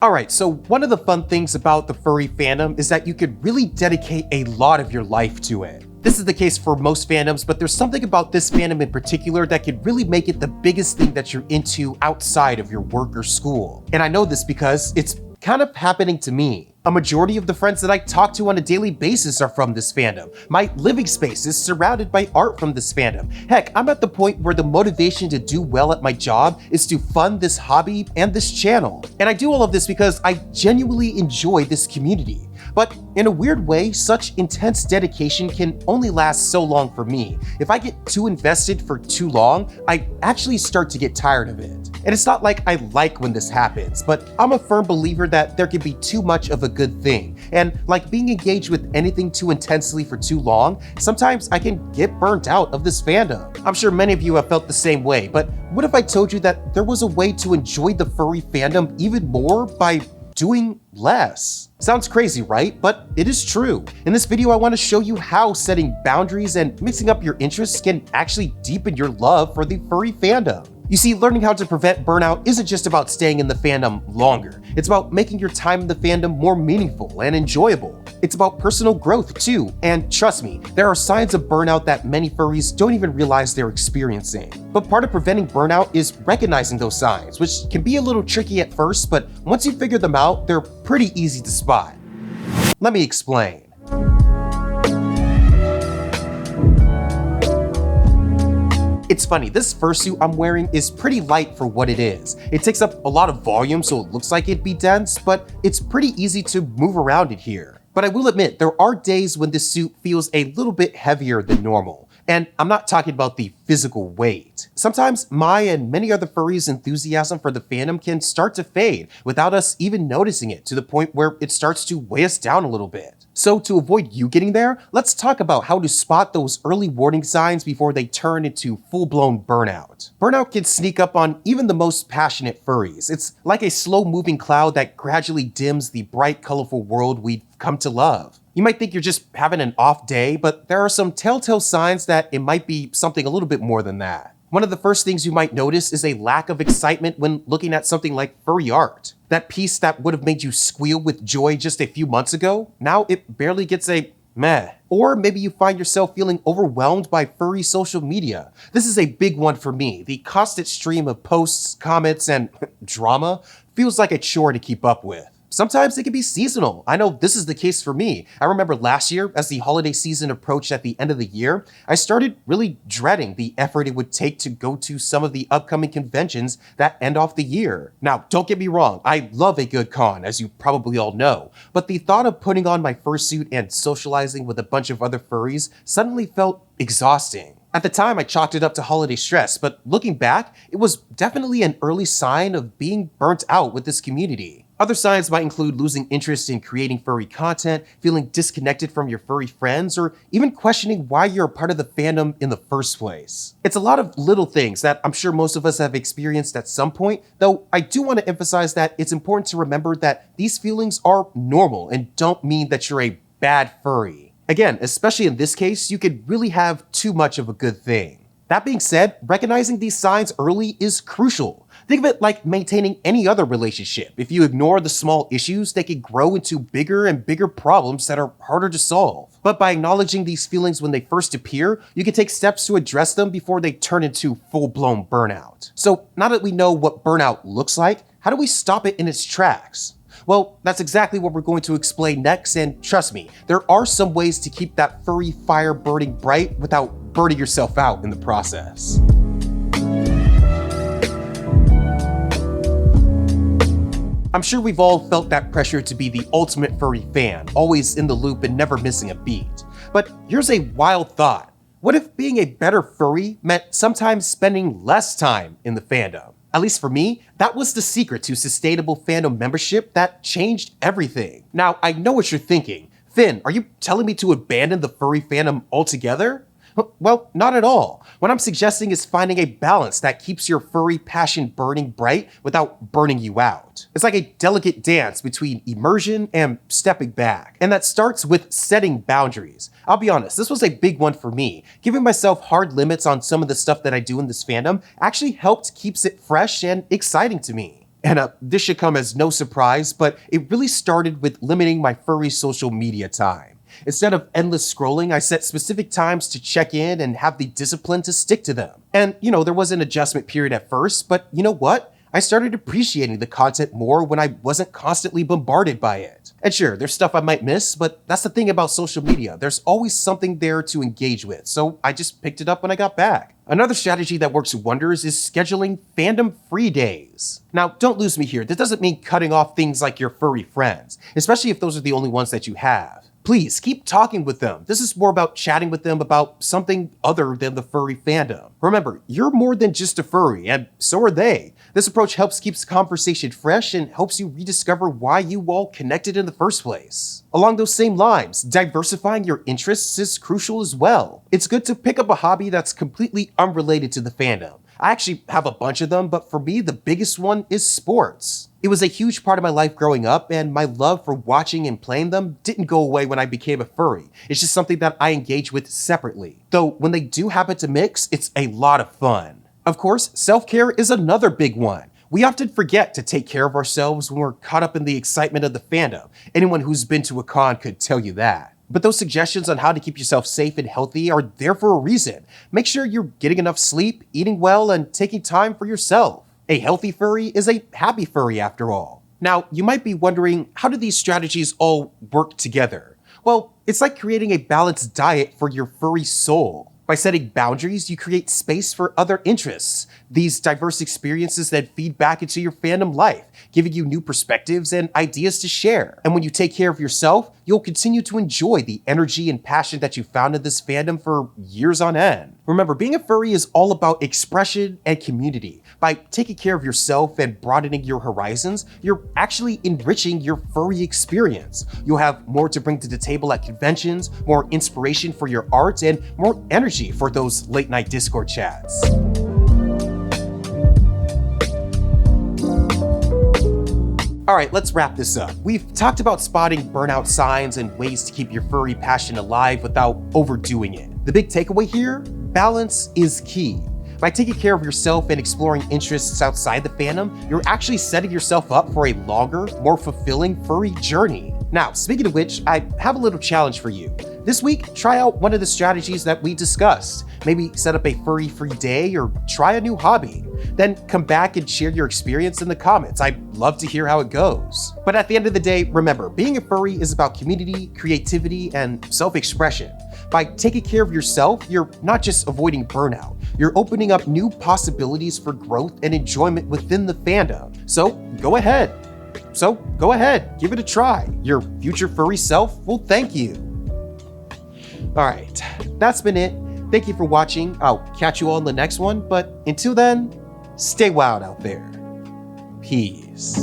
Alright, so one of the fun things about the furry fandom is that you could really dedicate a lot of your life to it. This is the case for most fandoms, but there's something about this fandom in particular that could really make it the biggest thing that you're into outside of your work or school. And I know this because it's kind of happening to me. A majority of the friends that I talk to on a daily basis are from this fandom. My living space is surrounded by art from this fandom. Heck, I'm at the point where the motivation to do well at my job is to fund this hobby and this channel. And I do all of this because I genuinely enjoy this community. But in a weird way, such intense dedication can only last so long for me. If I get too invested for too long, I actually start to get tired of it. And it's not like I like when this happens, but I'm a firm believer that there can be too much of a good thing. And like being engaged with anything too intensely for too long, sometimes I can get burnt out of this fandom. I'm sure many of you have felt the same way, but what if I told you that there was a way to enjoy the furry fandom even more by doing less? Sounds crazy, right? But it is true. In this video, I want to show you how setting boundaries and mixing up your interests can actually deepen your love for the furry fandom. You see, learning how to prevent burnout isn't just about staying in the fandom longer. It's about making your time in the fandom more meaningful and enjoyable. It's about personal growth too, and trust me, there are signs of burnout that many furries don't even realize they're experiencing. But part of preventing burnout is recognizing those signs, which can be a little tricky at first, but once you figure them out, they're pretty easy to spot. Let me explain. It's funny, this fursuit I'm wearing is pretty light for what it is. It takes up a lot of volume so it looks like it'd be dense, but it's pretty easy to move around it here. But I will admit, there are days when this suit feels a little bit heavier than normal. And I'm not talking about the physical weight. Sometimes my and many other furries' enthusiasm for the fandom can start to fade without us even noticing it, to the point where it starts to weigh us down a little bit. So to avoid you getting there, let's talk about how to spot those early warning signs before they turn into full-blown burnout. Burnout can sneak up on even the most passionate furries. It's like a slow-moving cloud that gradually dims the bright, colorful world we've come to love. You might think you're just having an off day, but there are some telltale signs that it might be something a little bit more than that. One of the first things you might notice is a lack of excitement when looking at something like furry art. That piece that would have made you squeal with joy just a few months ago, now it barely gets a meh. Or maybe you find yourself feeling overwhelmed by furry social media. This is a big one for me. The constant stream of posts, comments, and drama feels like a chore to keep up with. Sometimes it can be seasonal. I know this is the case for me. I remember last year, as the holiday season approached at the end of the year, I started really dreading the effort it would take to go to some of the upcoming conventions that end off the year. Now, don't get me wrong, I love a good con, as you probably all know, but the thought of putting on my fursuit and socializing with a bunch of other furries suddenly felt exhausting. At the time, I chalked it up to holiday stress, but looking back, it was definitely an early sign of being burnt out with this community. Other signs might include losing interest in creating furry content, feeling disconnected from your furry friends, or even questioning why you're a part of the fandom in the first place. It's a lot of little things that I'm sure most of us have experienced at some point, though I do want to emphasize that it's important to remember that these feelings are normal and don't mean that you're a bad furry. Again, especially in this case, you could really have too much of a good thing. That being said, recognizing these signs early is crucial. Think of it like maintaining any other relationship. If you ignore the small issues, they can grow into bigger and bigger problems that are harder to solve. But by acknowledging these feelings when they first appear, you can take steps to address them before they turn into full-blown burnout. So now that we know what burnout looks like, how do we stop it in its tracks? Well, that's exactly what we're going to explain next, and trust me, there are some ways to keep that furry fire burning bright without burning yourself out in the process. I'm sure we've all felt that pressure to be the ultimate furry fan, always in the loop and never missing a beat. But here's a wild thought. What if being a better furry meant sometimes spending less time in the fandom? At least for me, that was the secret to sustainable fandom membership that changed everything. Now, I know what you're thinking. Finn, are you telling me to abandon the furry fandom altogether? Well, not at all. What I'm suggesting is finding a balance that keeps your furry passion burning bright without burning you out. It's like a delicate dance between immersion and stepping back. And that starts with setting boundaries. I'll be honest, this was a big one for me. Giving myself hard limits on some of the stuff that I do in this fandom actually helped keeps it fresh and exciting to me. And this should come as no surprise, but it really started with limiting my furry social media time. Instead of endless scrolling, I set specific times to check in and have the discipline to stick to them. And, there was an adjustment period at first, but you know what? I started appreciating the content more when I wasn't constantly bombarded by it. And sure, there's stuff I might miss, but that's the thing about social media. There's always something there to engage with, so I just picked it up when I got back. Another strategy that works wonders is scheduling fandom free days. Now, don't lose me here. That doesn't mean cutting off things like your furry friends, especially if those are the only ones that you have. Please keep talking with them. This is more about chatting with them about something other than the furry fandom. Remember, you're more than just a furry, and so are they. This approach helps keep the conversation fresh and helps you rediscover why you all connected in the first place. Along those same lines, diversifying your interests is crucial as well. It's good to pick up a hobby that's completely unrelated to the fandom. I actually have a bunch of them, but for me, the biggest one is sports. It was a huge part of my life growing up, and my love for watching and playing them didn't go away when I became a furry. It's just something that I engage with separately. Though when they do happen to mix, it's a lot of fun. Of course, self-care is another big one. We often forget to take care of ourselves when we're caught up in the excitement of the fandom. Anyone who's been to a con could tell you that. But those suggestions on how to keep yourself safe and healthy are there for a reason. Make sure you're getting enough sleep, eating well, and taking time for yourself. A healthy furry is a happy furry after all. Now, you might be wondering, how do these strategies all work together? Well, it's like creating a balanced diet for your furry soul. By setting boundaries, you create space for other interests. These diverse experiences then feed back into your fandom life, giving you new perspectives and ideas to share. And when you take care of yourself, you'll continue to enjoy the energy and passion that you found in this fandom for years on end. Remember, being a furry is all about expression and community. By taking care of yourself and broadening your horizons, you're actually enriching your furry experience. You'll have more to bring to the table at conventions, more inspiration for your art, and more energy for those late night Discord chats. All right, let's wrap this up. We've talked about spotting burnout signs and ways to keep your furry passion alive without overdoing it. The big takeaway here, balance is key. By taking care of yourself and exploring interests outside the fandom, you're actually setting yourself up for a longer, more fulfilling furry journey. Now, speaking of which, I have a little challenge for you. This week, try out one of the strategies that we discussed. Maybe set up a furry-free day or try a new hobby. Then come back and share your experience in the comments. I'd love to hear how it goes. But at the end of the day, remember, being a furry is about community, creativity, and self-expression. By taking care of yourself, you're not just avoiding burnout, you're opening up new possibilities for growth and enjoyment within the fandom. So go ahead, give it a try. Your future furry self will thank you. All right, that's been it. Thank you for watching. I'll catch you all in the next one, but until then, stay wild out there. Peace.